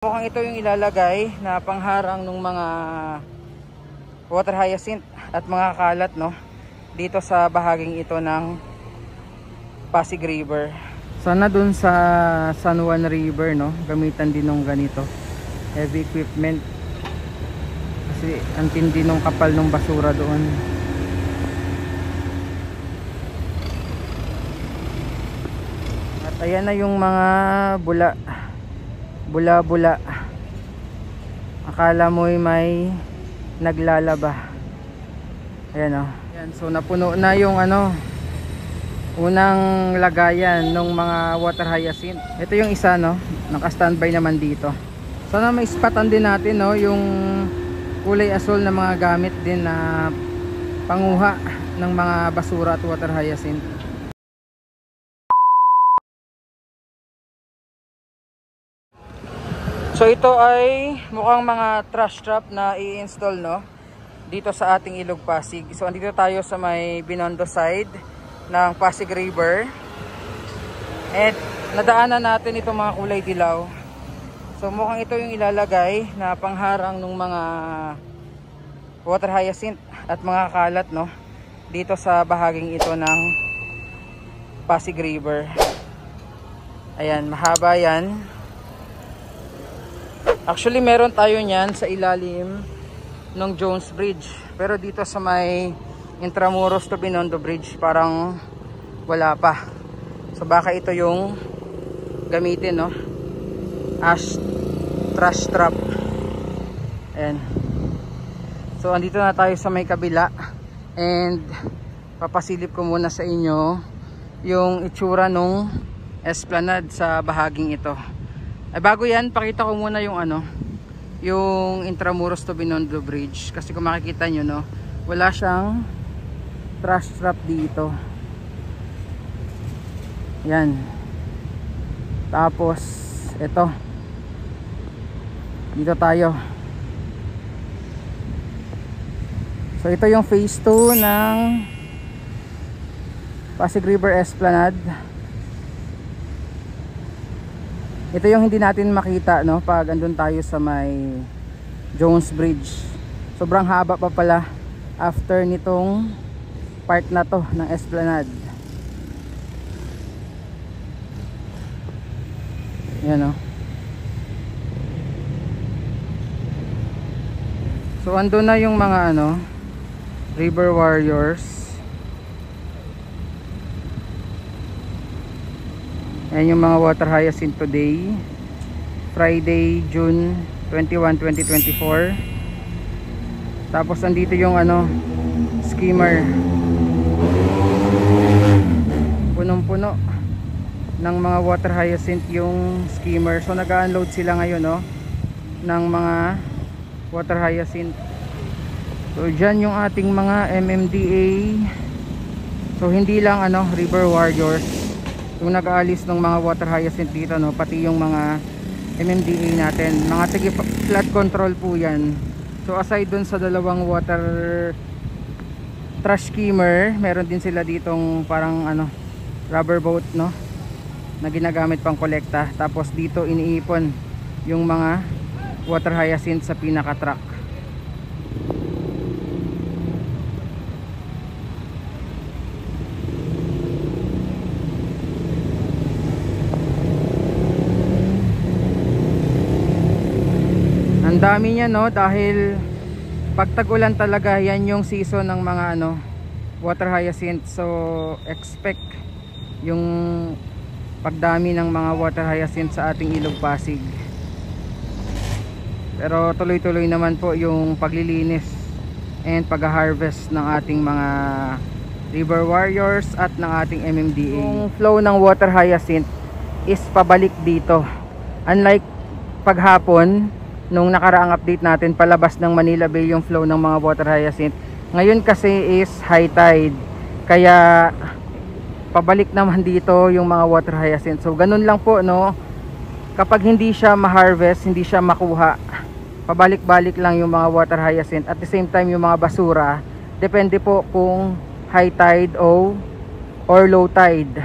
Mukhang ito yung ilalagay na pangharang ng mga water hyacinth at mga kalat, no, dito sa bahaging ito ng Pasig River. Sana dun sa San Juan River, no, gamitan din ng ganito heavy equipment kasi ang tindi ng kapal ng basura doon. At ayan na yung mga bula, akala mo'y may naglalaba. Ayan, oh. Ayan, so napuno na yung unang lagayan ng mga water hyacinth. Ito yung isa, no, naka-standby naman dito. Sana ma-spatan din natin, no, yung kulay asul na mga gamit din na panguha ng mga basura at water hyacinth. So ito ay mukhang mga trash trap na i-install, no, dito sa ating Ilog Pasig. So andito tayo sa may Binondo side ng Pasig River. At nadaanan natin itong mga kulay dilaw. So mukhang ito yung ilalagay na pangharang ng mga water hyacinth at mga kalat, no, dito sa bahaging ito ng Pasig River. Ayan, mahaba yan. Actually meron tayo niyan sa ilalim ng Jones Bridge, pero dito sa may Intramuros to Binondo Bridge parang wala pa. So baka ito yung gamitin, no, as trash trap. Ayan. So andito na tayo sa may kabila, and papasilip ko muna sa inyo yung itsura nung esplanade sa bahaging ito. Ay, bago yan, pakita ko muna yung yung Intramuros to Binondo Bridge, kasi kung makikita nyo, no, wala siyang trash trap dito. Yan. Tapos ito, dito tayo. So ito yung phase 2 ng Pasig River Esplanade. Ito yung hindi natin makita, no, pag andun tayo sa may Jones Bridge. Sobrang haba pa pala after nitong part na to ng Esplanade. Yan, no. So andun na yung mga river warriors. Ayan yung mga water hyacinth today, Friday, June 21, 2024. Tapos andito yung skimmer. Punong-puno ng mga water hyacinth yung skimmer. So nag-unload sila ngayon, no, ng mga water hyacinth. So dyan yung ating mga MMDA. So hindi lang river warriors yung nag-aalis ng mga water hyacinth dito, no, pati yung mga MMDA natin, mga flood control po yan. So aside dun sa dalawang water trash skimmer, meron din sila ditong parang rubber boat, no, na ginagamit pang kolekta. Tapos dito iniipon yung mga water hyacinth sa pinaka truck. Ang dami niya, no, dahil pag tag-ulan talaga yan yung season ng mga water hyacinth. So expect yung pagdami ng mga water hyacinth sa ating Ilog Pasig. Pero tuloy-tuloy naman po yung paglilinis and pag-harvest ng ating mga river warriors at ng ating MMDA. Yung flow ng water hyacinth is pabalik dito. Unlike paghapon, nung nakaraang update natin, palabas ng Manila Bay yung flow ng mga water hyacinth. Ngayon kasi is high tide, kaya pabalik naman dito yung mga water hyacinth. So ganun lang po, no, kapag hindi siya ma-harvest, hindi siya makuha, pabalik-balik lang yung mga water hyacinth. At the same time yung mga basura, depende po kung high tide or low tide.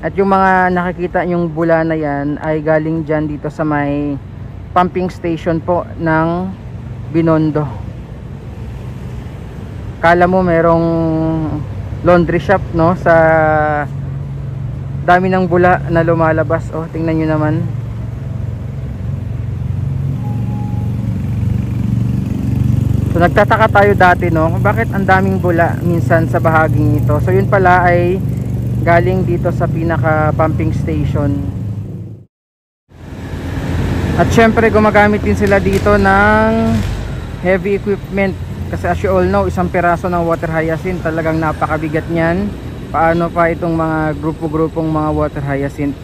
At yung mga nakikita yung bula na yan ay galing dyan dito sa may pumping station po ng Binondo. Kala mo merong laundry shop, no, sa dami ng bula na lumalabas. Oh, tingnan nyo naman. So nagtataka tayo dati, no, bakit ang daming bula minsan sa bahaging ito. So yun pala ay galing dito sa pinaka pumping station. At syempre gumagamit din sila dito ng heavy equipment. Kasi as you all know, isang piraso ng water hyacinth talagang napakabigat niyan. Paano pa itong mga grupo-grupong mga water hyacinth.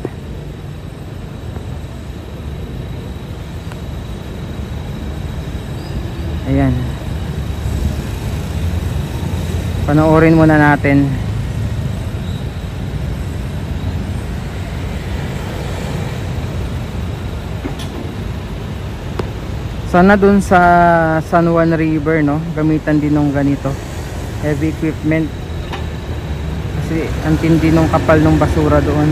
Ayan. Panoorin muna natin. Sana dun sa San Juan River, no, gamitan din ng ganito heavy equipment. Kasi ang tindi ng kapal ng basura doon.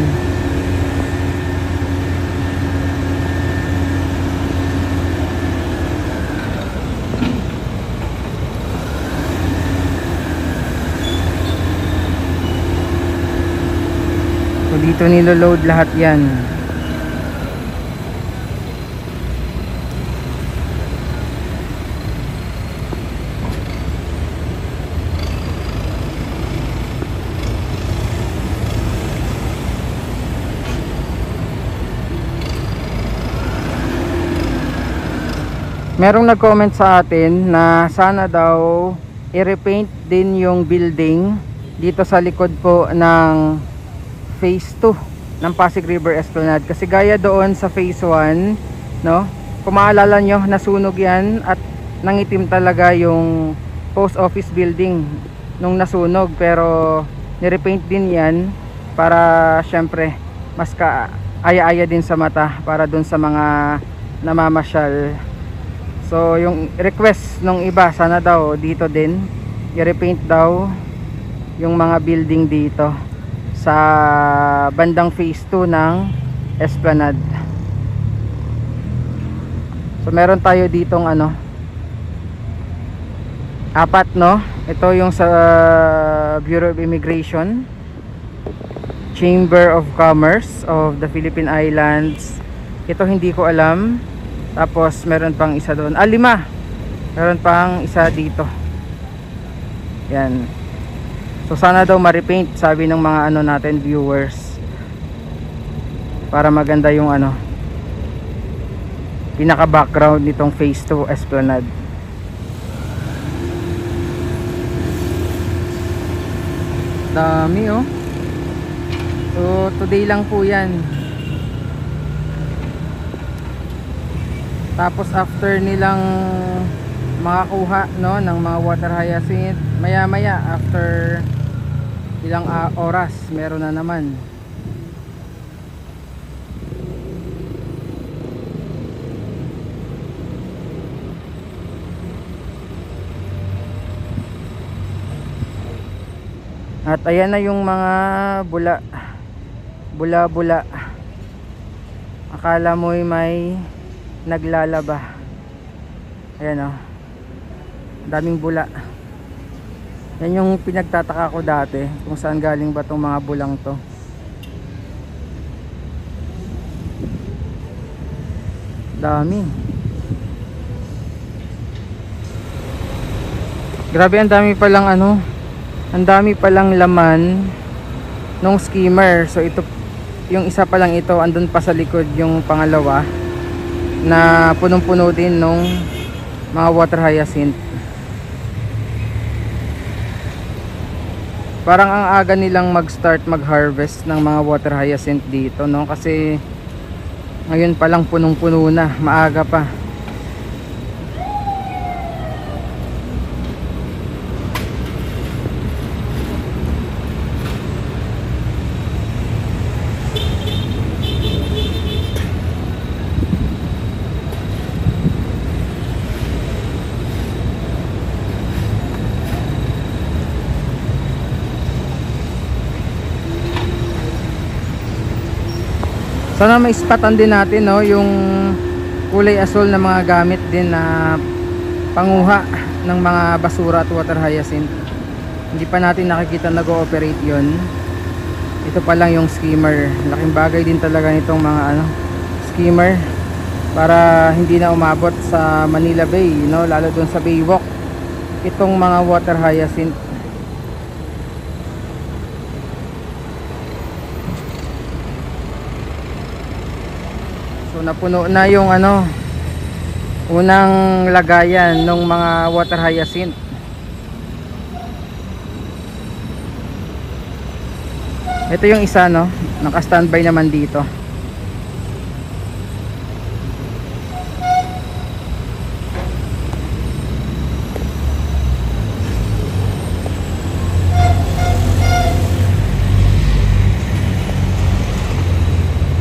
So dito nilo-load lahat yan. Merong nag-comment sa atin na sana daw i-repaint din yung building dito sa likod po ng phase 2 ng Pasig River Esplanade. Kasi gaya doon sa phase 1, no, kung maalala nyo, nasunog yan at nangitim talaga yung post office building nung nasunog. Pero ni-repaint din yan para syempre mas aya-aya din sa mata para dun sa mga namamasyal. So yung request nung iba, sana daw dito din i-repaint daw yung mga building dito sa bandang phase 2 ng Esplanade. So meron tayo ditong ano, 4, no? Ito yung sa Bureau of Immigration, Chamber of Commerce of the Philippine Islands. Ito hindi ko alam. Tapos meron pang isa doon, 5. Meron pang isa dito. Yan. So sana daw ma-repaint, sabi ng mga ano natin viewers, para maganda yung ano, pinaka background nitong phase 2 Esplanade. Dami, oh. So today lang po yan. Tapos after nilang makakuha, no, ng mga water hyacinth, maya maya after ilang oras meron na naman. At ayan na yung mga bula. Akala mo'y may naglalaba. Ayan, oh, daming bula. Yan yung pinagtataka ko dati, kung saan galing ba tong mga bulang to. Dami. Grabe, ang dami palang ano, ang dami palang laman nung skimmer. So ito, yung isa pa lang ito, andun pa sa likod yung pangalawa na punong-puno din nung mga water hyacinth. Parang ang aga nilang mag-start mag-harvest ng mga water hyacinth dito, no? Kasi ngayon pa lang punong-puno na, maaga pa. Sana maispatan din natin, no, yung kulay asul na mga gamit din na panguha ng mga basura at water hyacinth. Hindi pa natin nakikita nag-ooperate yon. Ito pa lang yung skimmer. Laking bagay din talaga nitong mga skimmer para hindi na umabot sa Manila Bay, lalo doon sa Baywalk itong mga water hyacinth. So napuno na yung unang lagayan ng mga water hyacinth. Ito yung isa, naka-standby naman dito.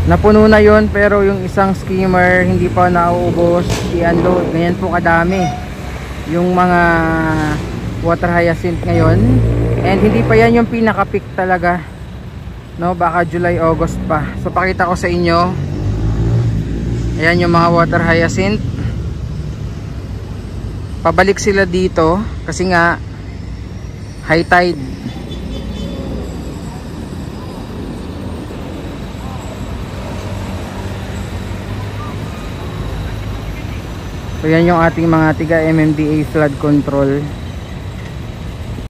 Napuno na yon, pero yung isang skimmer hindi pa nauubos i-unload. Ganyan po kadami yung mga water hyacinth ngayon, and hindi pa yan yung pinaka-peak talaga, baka July, August pa. So pakita ko sa inyo, ayan yung mga water hyacinth. Pabalik sila dito kasi nga high tide. So yan yung ating mga tiga MMDA flood control.